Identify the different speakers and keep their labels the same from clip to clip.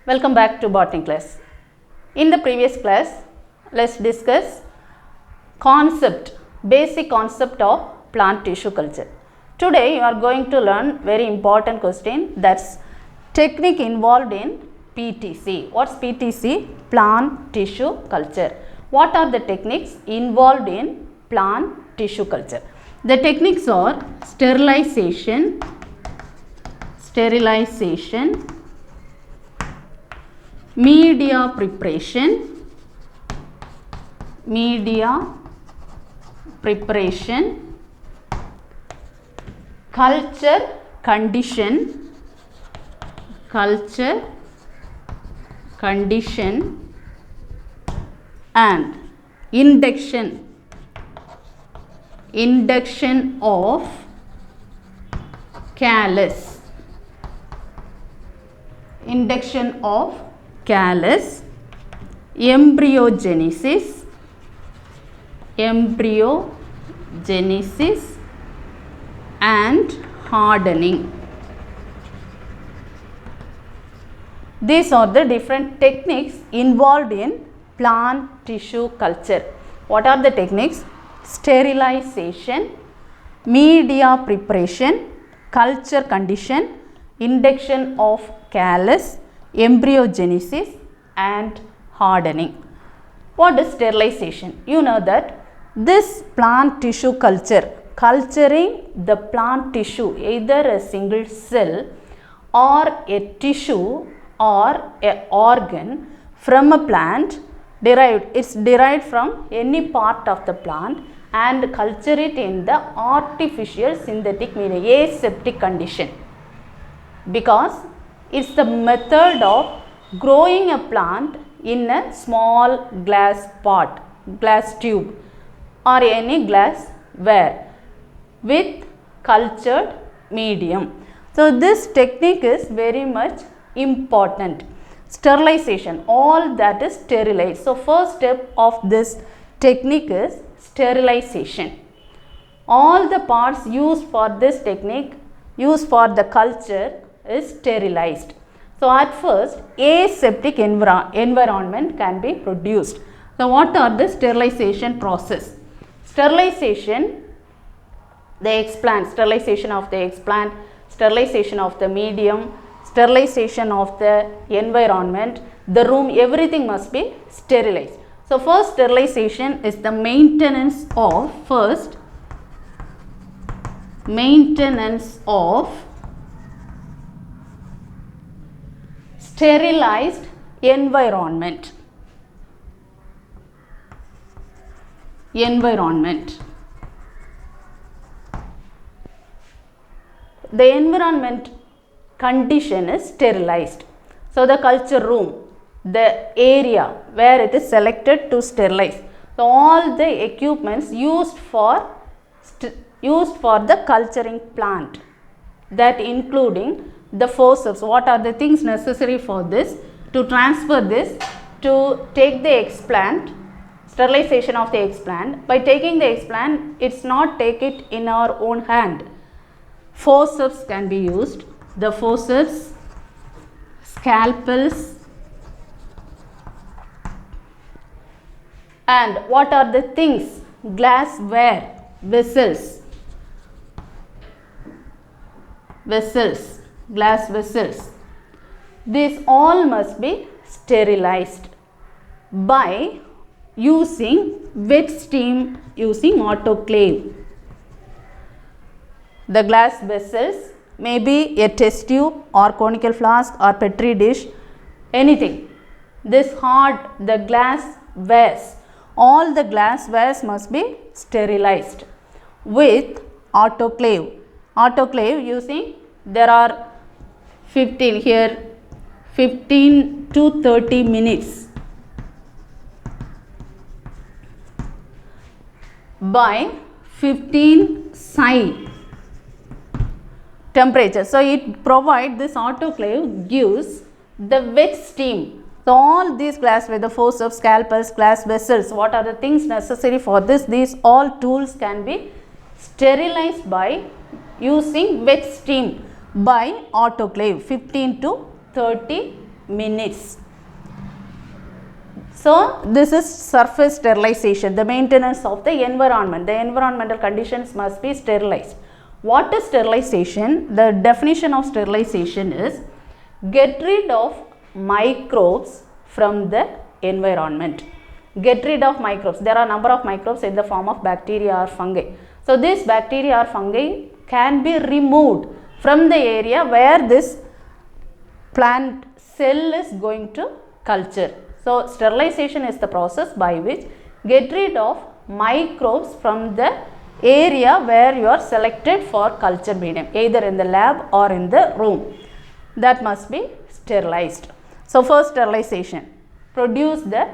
Speaker 1: Welcome back to botany class. In the previous class, let's discuss basic concept of plant tissue culture. Today you are going to learn very important question, that's technique involved in PTC. What's PTC? Plant tissue culture. What are the techniques involved in plant tissue culture? The techniques are sterilization, media preparation, culture condition, and induction of callus. Embryogenesis and hardening. These are the different techniques involved in plant tissue culture. What are the techniques? Sterilization, media preparation, culture condition, induction of callus, embryogenesis and hardening. What is sterilization? You know that this plant tissue culture, culturing the plant tissue, either a single cell or a tissue or a organ from a plant, it's derived from any part of the plant and culture it in the artificial synthetic medium, aseptic condition, because it's the method of growing a plant in a small glass pot, glass tube or any glass ware with cultured medium. So this technique is very much important. Sterilization, all that is sterilized. So first step of this technique is sterilization. All the parts used for this technique, used for the culture, is sterilized. So at first aseptic environment can be produced. So what are the sterilization process? Sterilization, sterilization of the explant, sterilization of the medium, sterilization of the environment, the room, everything must be sterilized. So first sterilization is the maintenance of sterilized environment. The environment condition is sterilized. So the culture room, the area where it is selected to sterilize. So all the equipments used for the culturing plant, that including the forceps. What are the things necessary for this? To transfer this, to take the explant, sterilization of the explant. By taking the explant, it's not take it in our own hand. Forceps can be used. The forceps, scalpels, and what are the things? Glassware, glass vessels. These all must be sterilized by using wet steam, using autoclave. The glass vessels may be a test tube or conical flask or petri dish, anything. The glass wares, all the glass wares must be sterilized with autoclave. Autoclave using, there are 15 to 30 minutes by 15 psi temperature. So it provides, this autoclave gives the wet steam. So all these glassware, the forceps, scalpels, glass vessels, what are the things necessary for this? These all tools can be sterilized by using wet steam by autoclave 15 to 30 minutes. So, this is surface sterilization, the maintenance of the environment. The environmental conditions must be sterilized. What is sterilization? The definition of sterilization is get rid of microbes from the environment. Get rid of microbes. There are a number of microbes in the form of bacteria or fungi. So, this bacteria or fungi can be removed from the area where this plant cell is going to culture. So, sterilization is the process by which get rid of microbes from the area where you are selected for culture medium, either in the lab or in the room. That must be sterilized. So, first sterilization, produce the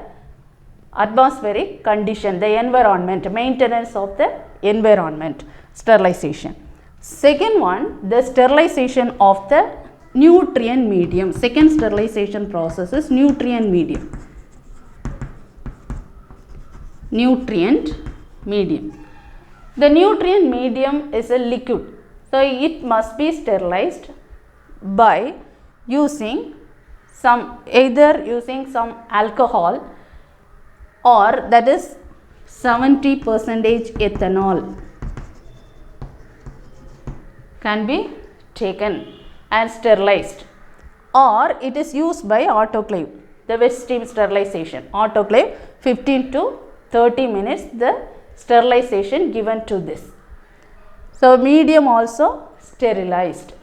Speaker 1: atmospheric condition, the environment, maintenance of the environment, sterilization. Second one, the sterilization of the nutrient medium. Second sterilization process is nutrient medium. Nutrient medium. The nutrient medium is a liquid. So, it must be sterilized by using either using some alcohol, or that is 70% ethanol can be taken and sterilized, or it is used by autoclave, the wet steam sterilization. Autoclave 15 to 30 minutes the sterilization given to this. So, medium also sterilized.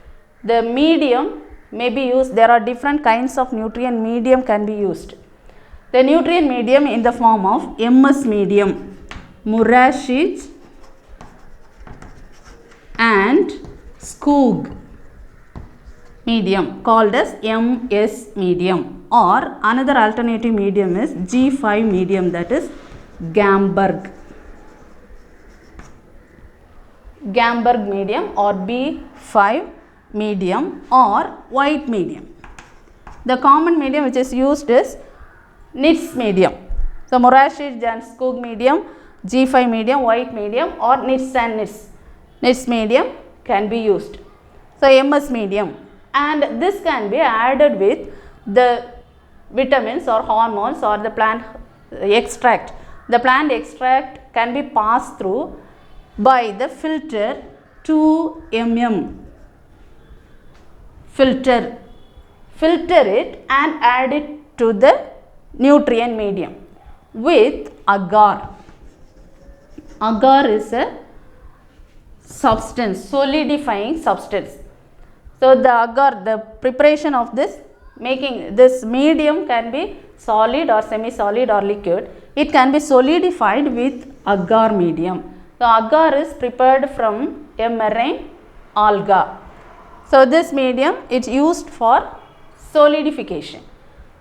Speaker 1: The medium may be used, there are different kinds of nutrient medium can be used. The nutrient medium in the form of MS medium, Murashige and Skoog medium called as MS medium, or another alternative medium is G5 medium, that is Gamberg medium or B5 medium or white medium. The common medium which is used is NITS medium. So, Murashige and Skoog medium, G5 medium, white medium, or NITS and NITS. NITS medium can be used. So, MS medium, and this can be added with the vitamins or hormones or the plant extract. The plant extract can be passed through by the filter 2 mm. Filter it and add it to the nutrient medium with agar. Agar is a substance, solidifying substance. So, the agar, the preparation of this, making this medium can be solid or semi-solid or liquid. It can be solidified with agar medium. So, agar is prepared from a marine alga. So, this medium is used for solidification.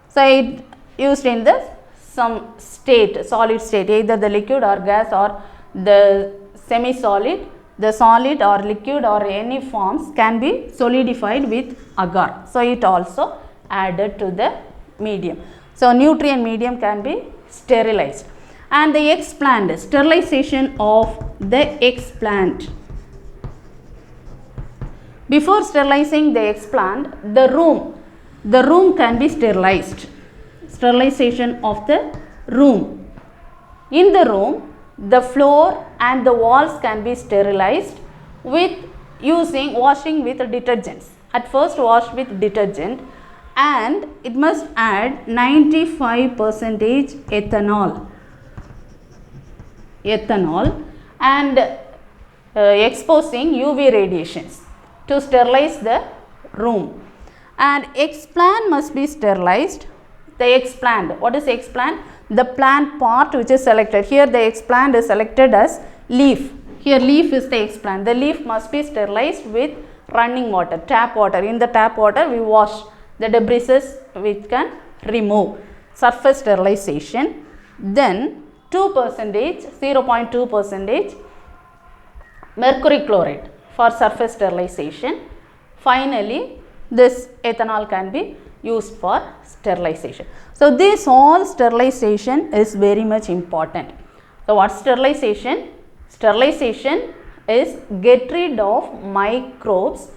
Speaker 1: So, it used in the some state, solid state, either the liquid or gas or the semi-solid, the solid or liquid or any forms can be solidified with agar. So, it also added to the medium. So, nutrient medium can be sterilized. And the explant, sterilization of the explant. Before sterilizing the explant, the room can be sterilized. Sterilization of the room. In the room, the floor and the walls can be sterilized with washing with detergents. At first, wash with detergent, and it must add 95% ethanol and exposing UV radiations to sterilize the room. And explant must be sterilized. The explant, what is explant? The plant part which is selected. Here the explant is selected as leaf. Here leaf is the explant. The leaf must be sterilized with running water, tap water. In the tap water we wash the debris which can remove. Surface sterilization. Then 0.2% mercury chloride for surface sterilization. Finally, this ethanol can be used for sterilization. So, this all sterilization is very much important. So, what sterilization? Sterilization is get rid of microbes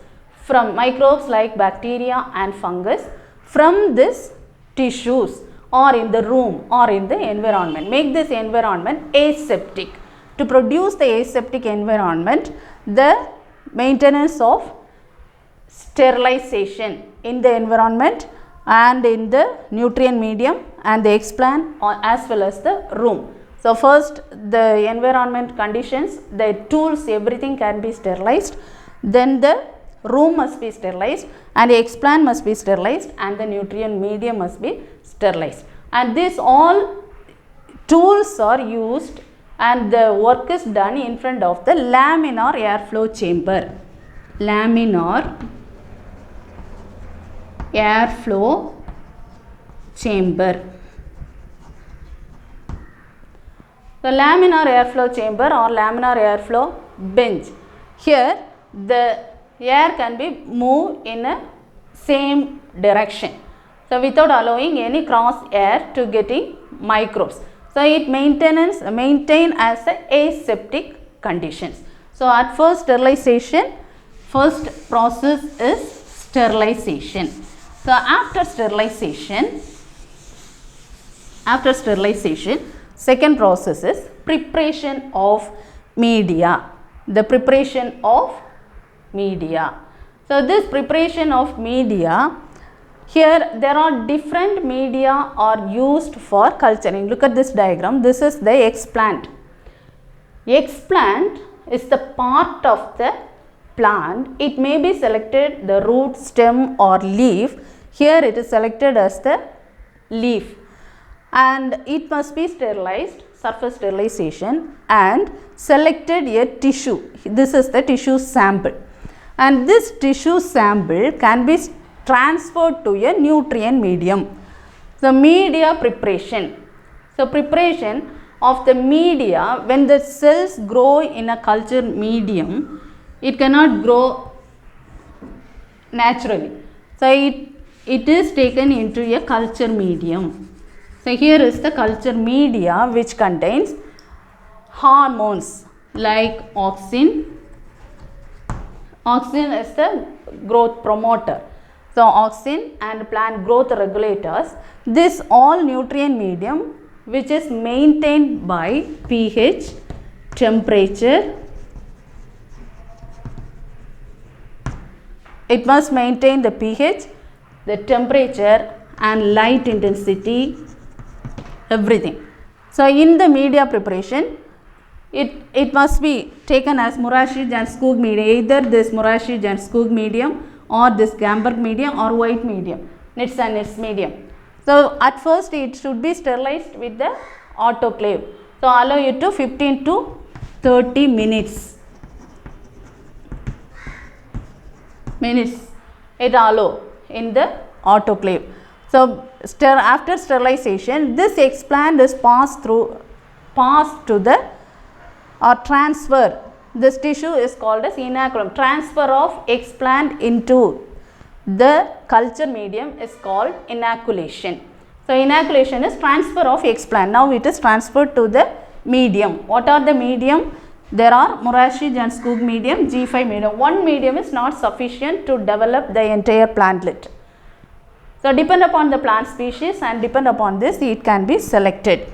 Speaker 1: like bacteria and fungus from this tissues or in the room or in the environment. Make this environment aseptic. To produce the aseptic environment, the maintenance of sterilization in the environment and in the nutrient medium and the explant as well as the room. So, first the environment conditions, the tools, everything can be sterilized, then the room must be sterilized and the explant must be sterilized and the nutrient medium must be sterilized. And this all tools are used and the work is done in front of the laminar airflow chamber. Laminar airflow chamber. The laminar airflow chamber or laminar airflow bench. Here the air can be moved in a same direction. So, without allowing any cross air to getting microbes. So, it maintain as a aseptic conditions. So, at first sterilization, first process is sterilization. So, after sterilization, second process is preparation of media. The preparation of media. So, this preparation of media, here there are different media are used for culturing. Look at this diagram. This is the explant. Explant is the part of the plant. It may be selected the root, stem or leaf. Here it is selected as the leaf and it must be sterilized, surface sterilization, and selected a tissue. This is the tissue sample and this tissue sample can be transferred to a nutrient medium. The media preparation. So, preparation of the media, when the cells grow in a culture medium, it cannot grow naturally. So, it is taken into a culture medium. So, here is the culture media which contains hormones like auxin. Auxin is the growth promoter. So, auxin and plant growth regulators. This all nutrient medium which is maintained by pH, temperature. It must maintain the pH, the temperature and light intensity, everything. So, in the media preparation, it must be taken as Murashige and Skoog medium, either this Murashige and Skoog medium or this Gamberg medium or white medium, nits and nits medium. So, at first it should be sterilized with the autoclave. So, allow it to 15 to 30 minutes. It allow in the autoclave. So, after sterilization, this explant is passed to the or transfer. This tissue is called as inoculum. Transfer of explant into the culture medium is called inoculation. So, inoculation is transfer of explant. Now, it is transferred to the medium. What are the medium? There are Murashige and Skoog medium, G5 medium. One medium is not sufficient to develop the entire plantlet. So, depend upon the plant species and depend upon this, it can be selected.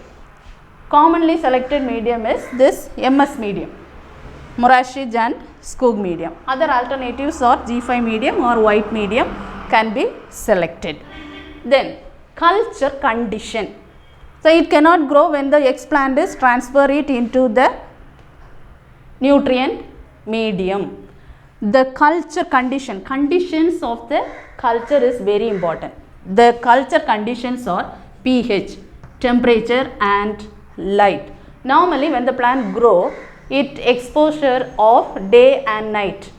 Speaker 1: Commonly selected medium is this MS medium, Murashige and Skoog medium. Other alternatives are G5 medium or white medium can be selected. Then culture condition. So, it cannot grow when the explant is transfer it into the nutrient medium. The culture conditions of the culture is very important. The culture conditions are pH, temperature and light. Normally when the plant grow, it exposure of day and night,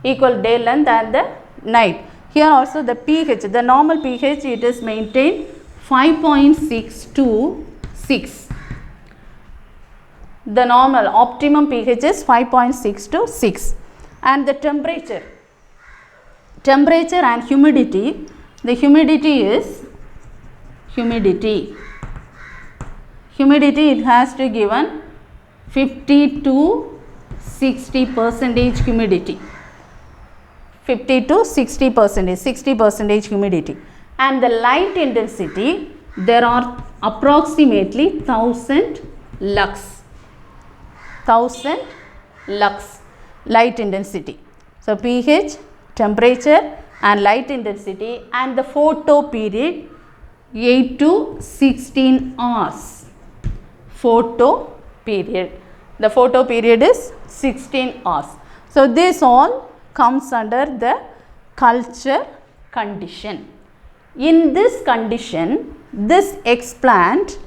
Speaker 1: equal day length and the night. Here also the pH, the normal pH, it is maintained 5.6 to 6. The normal optimum pH is 5.6 to 6. And the temperature and humidity, the humidity is humidity it has to given 50 to 60% humidity, 50 to 60%, 60% humidity. and the light intensity, there are approximately 1000 lux. 1000 lux light intensity. So pH, temperature and light intensity, and the photo period 8 to 16 hours. Photo period. The photo period is 16 hours. So this all comes under the culture condition. In this condition, this explant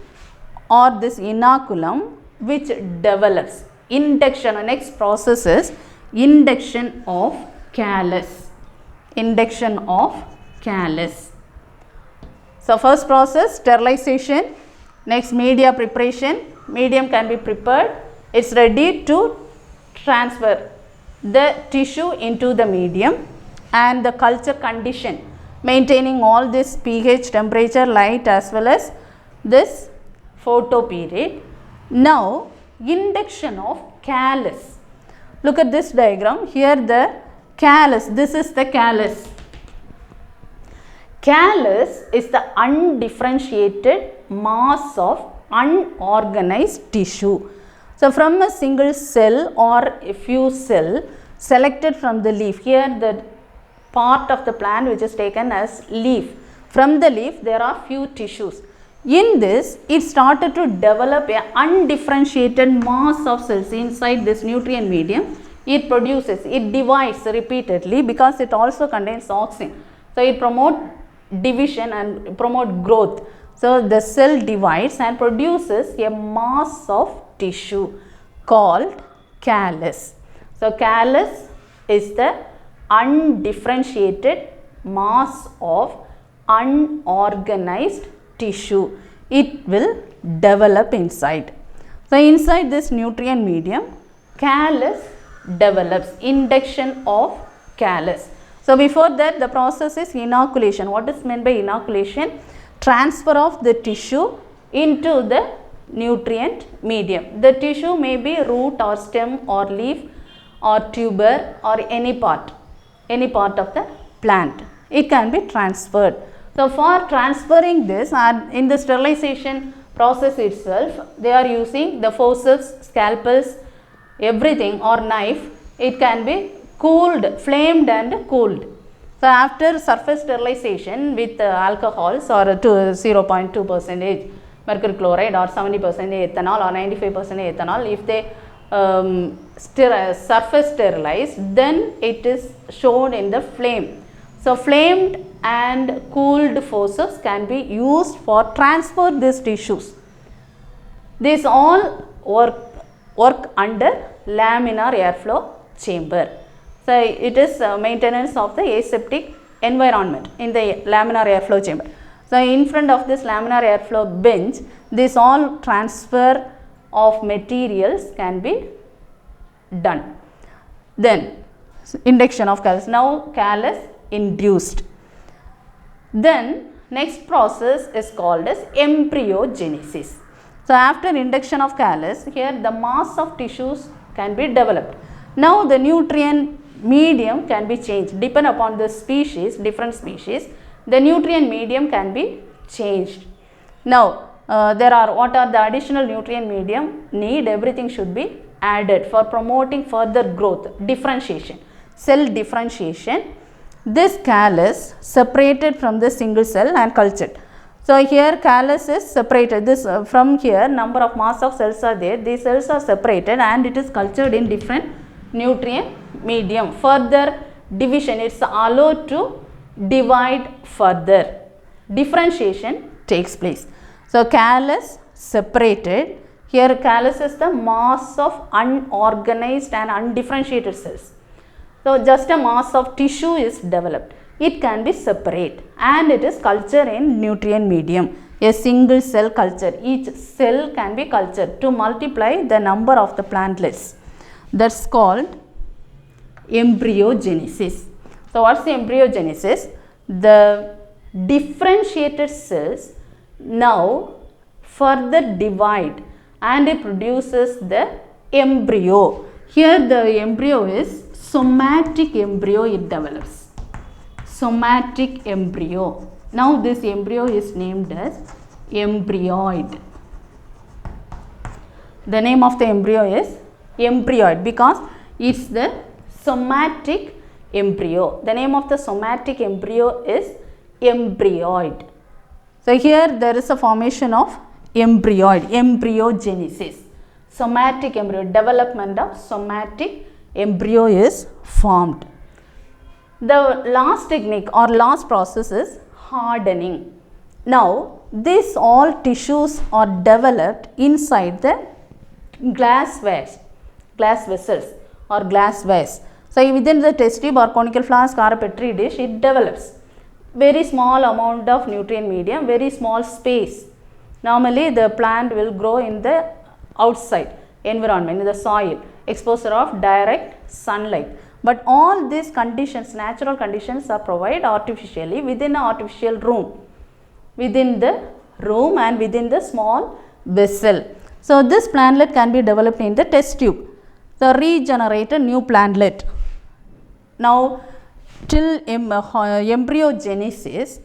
Speaker 1: or this inoculum which develops, induction, next process is induction of callus. Induction of callus. So first process, sterilization. Next, media preparation. Medium can be prepared. It's ready to transfer the tissue into the medium, and the culture condition, maintaining all this pH, temperature, light as well as this photo period. Now, induction of callus. Look at this diagram. Here the callus, this is the callus. Callus is the undifferentiated mass of unorganized tissue. So from a single cell or a few cell selected from the leaf, here the part of the plant which is taken as leaf. From the leaf there are few tissues. In this, it started to develop a undifferentiated mass of cells inside this nutrient medium. It produces, it divides repeatedly because it also contains auxin. So it promotes division and promote growth. So the cell divides and produces a mass of tissue called callus. So callus is the undifferentiated mass of unorganized tissue. It will develop inside. So inside this nutrient medium, callus develops, induction of callus. So before that, the process is inoculation. What is meant by inoculation? Transfer of the tissue into the nutrient medium. The tissue may be root or stem or leaf or tuber or any part of the plant. It can be transferred. So for transferring this, in the sterilization process itself, they are using the forceps, scalpels, everything, or knife. It can be cooled, flamed and cooled. So after surface sterilization with alcohols or 0.2% mercury chloride or 70% ethanol or 95% ethanol, if they surface sterilize, then it is shown in the flame. So flamed and cooled forceps can be used for transfer these tissues. These all work under laminar airflow chamber. So it is maintenance of the aseptic environment in the laminar airflow chamber. So in front of this laminar airflow bench, this all transfer of materials can be done. Then induction of callus. Now callus induced. Then next process is called as embryogenesis. So after induction of callus, here the mass of tissues can be developed. Now the nutrient medium can be changed. Depend upon the species, different species, the nutrient medium can be changed. Now what are the additional nutrient medium need? Everything should be added for promoting further growth, differentiation, cell differentiation. This callus separated from the single cell and cultured. So here callus is separated. This from here number of mass of cells are there. These cells are separated and it is cultured in different nutrient medium. Further division, it's allowed to divide further. Differentiation takes place. So callus separated. Here callus is the mass of unorganized and undifferentiated cells. So just a mass of tissue is developed. It can be separate and it is cultured in nutrient medium. A single cell culture. Each cell can be cultured to multiply the number of the plantlets. That's called embryogenesis. So what's the embryogenesis? The differentiated cells now further divide and it produces the embryo. Here the embryo is somatic embryo, it develops. Somatic embryo. Now this embryo is named as embryoid. The name of the embryo is embryoid because it's the somatic embryo. The name of the somatic embryo is embryoid. So here there is a formation of embryoid, embryogenesis. Somatic embryo, development of somatic embryo is formed. The last technique or last process is hardening. Now these all tissues are developed inside the glass vessels or glass vase. So within the test tube or conical flask or a petri dish, it develops very small amount of nutrient medium, very small space. Normally the plant will grow in the outside environment, in the soil, exposure of direct sunlight. But all these conditions, natural conditions, are provided artificially within an artificial room, and within the small vessel. So this plantlet can be developed in the test tube. The regenerated new plantlet. Now till embryogenesis,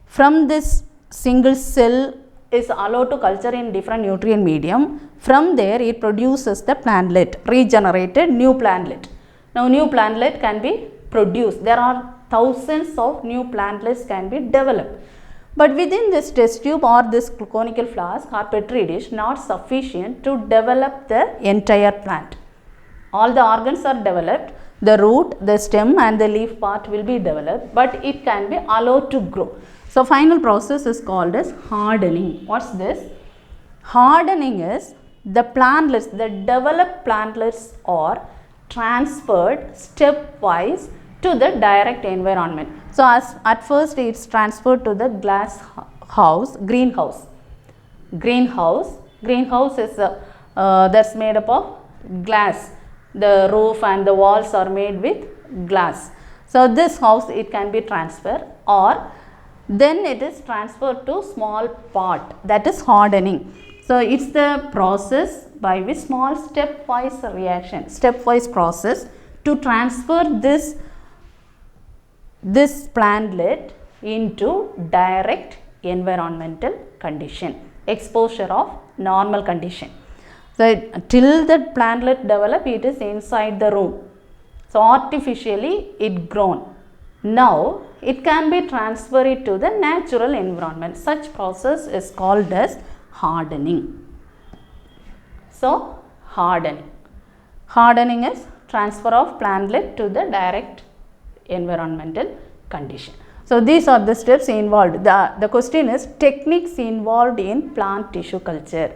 Speaker 1: from this single cell is allowed to culture in different nutrient medium. From there it produces the plantlet, regenerated new plantlet. Now new plantlet can be produced. There are thousands of new plantlets can be developed. But within this test tube or this conical flask or petri dish, not sufficient to develop the entire plant. All the organs are developed, the root, the stem and the leaf part will be developed, but it can be allowed to grow. So final process is called as hardening. What's this? Hardening is the plantlets, the developed plantlets are transferred stepwise to the direct environment. So at first it's transferred to the greenhouse. Greenhouse is that's made up of glass. The roof and the walls are made with glass. So this house it can be transferred, or then it is transferred to small pot, that is hardening. So it's the process by which small stepwise reaction, stepwise process to transfer this plantlet into direct environmental condition, exposure of normal condition. So till the plantlet develop, it is inside the room. So artificially it grown. Now it can be transferred to the natural environment. Such process is called as hardening. So hardening is transfer of plantlet to the direct environmental condition. So these are the steps involved. The question is techniques involved in plant tissue culture.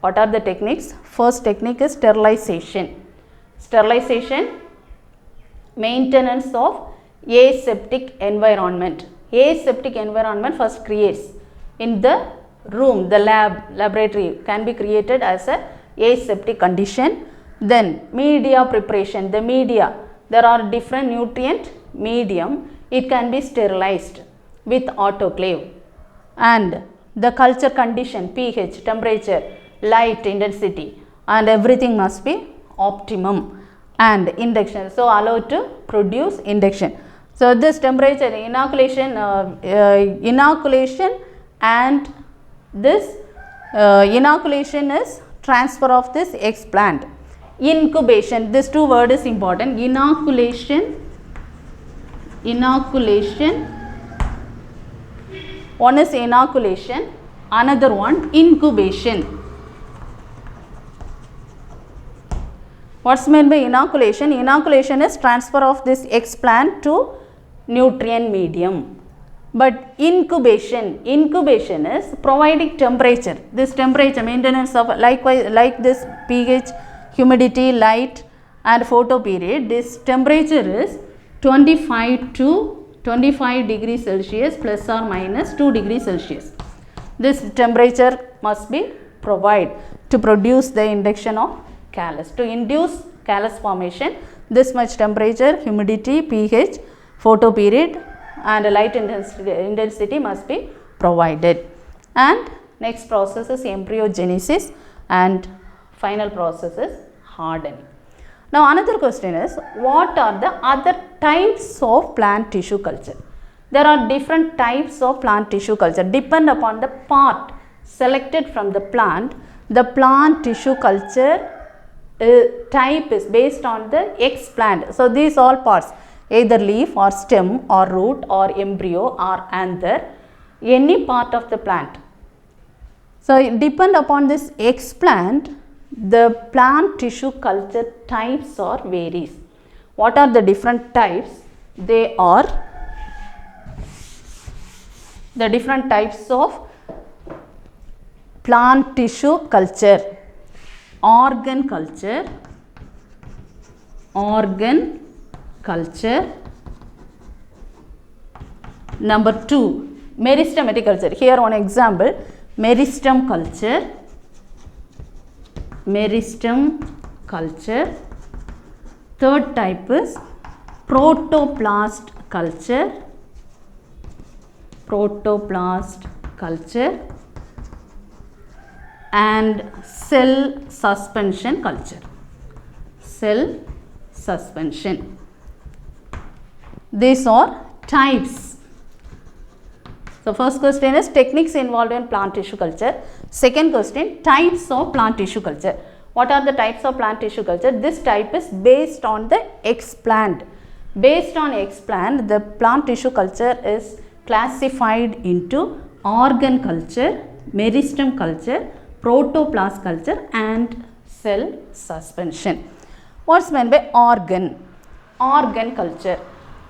Speaker 1: What are the techniques? First technique is sterilization. Sterilization, maintenance of aseptic environment. Aseptic environment first creates in the room, the laboratory can be created as a aseptic condition. Then media preparation, the media, there are different nutrient medium, it can be sterilized with autoclave. And the culture condition, pH, temperature, light intensity and everything must be optimum. And induction, so allowed to produce induction. So this temperature, inoculation and this inoculation is transfer of this X plant. Incubation, this two word is important. Inoculation, one is inoculation, another one incubation. What's meant by inoculation? Inoculation is transfer of this X plant to nutrient medium. But incubation is providing temperature. This temperature, maintenance of likewise like this pH, humidity, light and photo period. This temperature is 25 degrees Celsius plus or minus 2 degrees Celsius. This temperature must be provided to produce the induction of callus. To induce callus formation, this much temperature, humidity, pH, photo period and light intensity must be provided. And next process is embryogenesis and final process is hardening. Now another question is, what are the other types of plant tissue culture? There are different types of plant tissue culture. Depend upon the part selected from the plant tissue culture type is based on the explant. So these all parts, either leaf or stem or root or embryo or anther, any part of the plant. So it depend upon this explant, the plant tissue culture types or varies. What are the different types? They are the different types of plant tissue culture. Organ culture, number 2, meristematic culture. Here one example, meristem culture. Third type is protoplast culture, and cell suspension culture. These are types. So first question is techniques involved in plant tissue culture. Second question, types of plant tissue culture. What are the types of plant tissue culture? This type is based on the explant. Based on explant, the plant tissue culture is classified into organ culture, meristem culture, protoplast culture and cell suspension. What's meant by organ? Organ culture.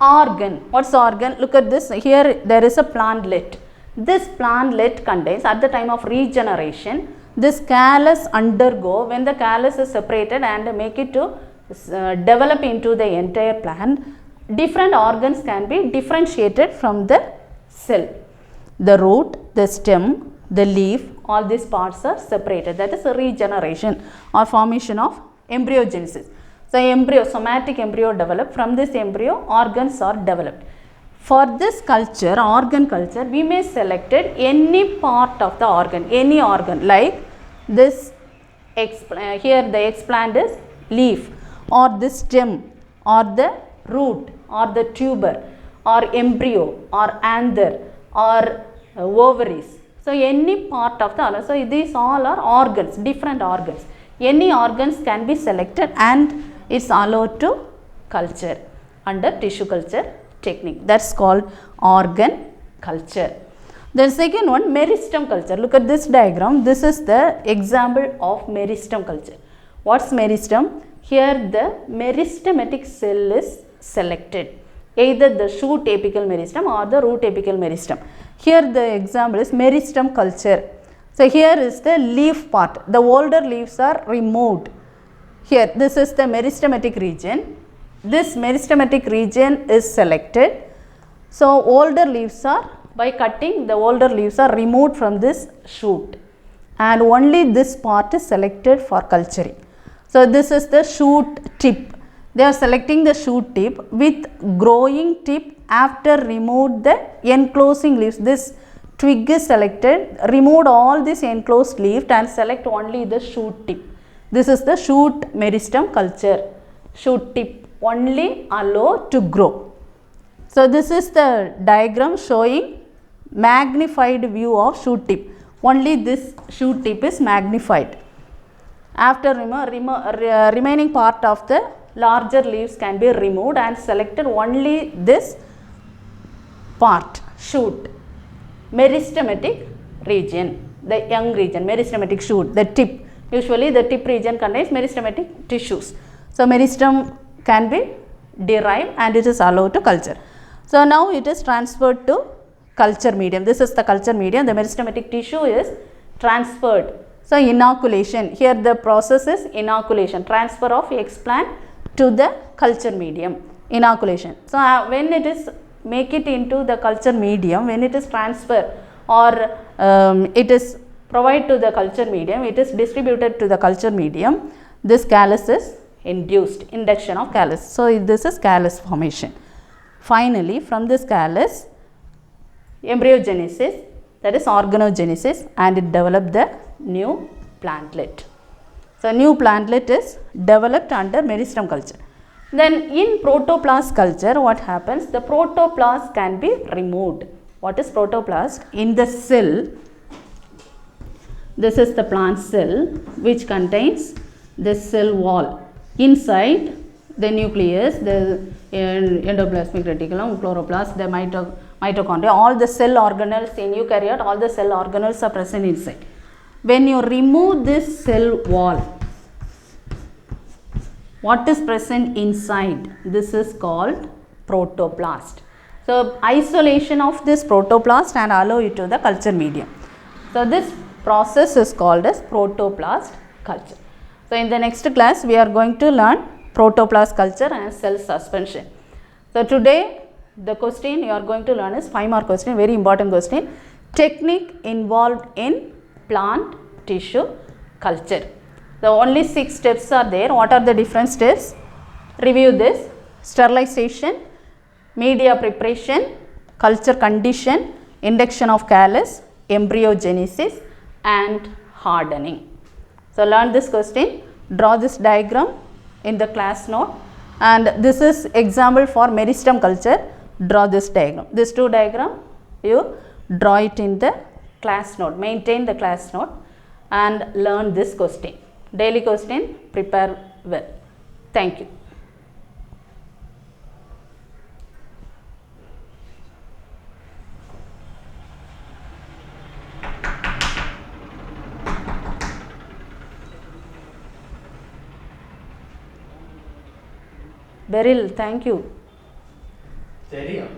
Speaker 1: Organ. What's organ? Look at this. Here there is a plantlet. This plantlet contains, at the time of regeneration, this callus undergo, when the callus is separated and make it to develop into the entire plant, different organs can be differentiated from the cell. The root, the stem, the leaf, all these parts are separated. That is a regeneration or formation of embryogenesis. So embryo, somatic embryo developed. From this embryo, organs are developed. For this culture, organ culture, we may select any part of the organ, any organ, like this. Here the explant is leaf, or the stem, or the root, or the tuber, or embryo, or anther, or ovaries. So any part of the organ. So these all are organs, different organs. Any organs can be selected and it's allowed to culture under tissue culture technique. That's called organ culture. The second one, meristem culture. Look at this diagram. This is the example of meristem culture. What's meristem? Here the meristematic cell is selected, either the shoot apical meristem or the root apical meristem. Here the example is meristem culture. So here is the leaf part. The older leaves are removed. Here this is the meristematic region. This meristematic region is selected. So older leaves are, by cutting, the older leaves are removed from this shoot, and only this part is selected for culturing. So this is the shoot tip. They are selecting the shoot tip with growing tip after remove the enclosing leaves. This twig is selected, removed all this enclosed leaf and select only the shoot tip. This is the shoot meristem culture. Shoot tip only allowed to grow. So this is the diagram showing magnified view of shoot tip. Only this shoot tip is magnified. After remaining part of the larger leaves can be removed and selected only this part, shoot, meristematic region, the young region, meristematic shoot, the tip. Usually the tip region contains meristematic tissues. So meristem can be derived and it is allowed to culture. So now it is transferred to culture medium. This is the culture medium. The meristematic tissue is transferred. So inoculation. Here the process is inoculation, transfer of explant to the culture medium, inoculation. So when it is make it into the culture medium, when it is transferred or it is provided to the culture medium, it is distributed to the culture medium, this callus is induced, induction of callus. So this is callus formation. Finally, from this callus, embryogenesis, that is organogenesis, and it developed the new plantlet. So new plantlet is developed under meristem culture. Then in protoplast culture, what happens? The protoplast can be removed. What is protoplast? In the cell, this is the plant cell which contains the cell wall. Inside the nucleus, the endoplasmic reticulum, chloroplast, the mitochondria, all the cell organelles in eukaryote, all the cell organelles are present inside. When you remove this cell wall, what is present inside? This is called protoplast. So, isolation of this protoplast and allow it to the culture medium. So, this process is called as protoplast culture. So, in the next class, we are going to learn protoplast culture and cell suspension. So, today the question you are going to learn is 5 mark question, very important question. Technique involved in plant tissue culture. The only 6 steps are there. What are the different steps? Review this: sterilization, media preparation, culture condition, induction of callus, embryogenesis and hardening. So, learn this question, draw this diagram in the class note, and this is example for meristem culture. Draw this diagram. These 2 diagram you draw it in the class note, maintain the class note and learn this question. Daily question, prepare well. Thank you. Beryl, thank you.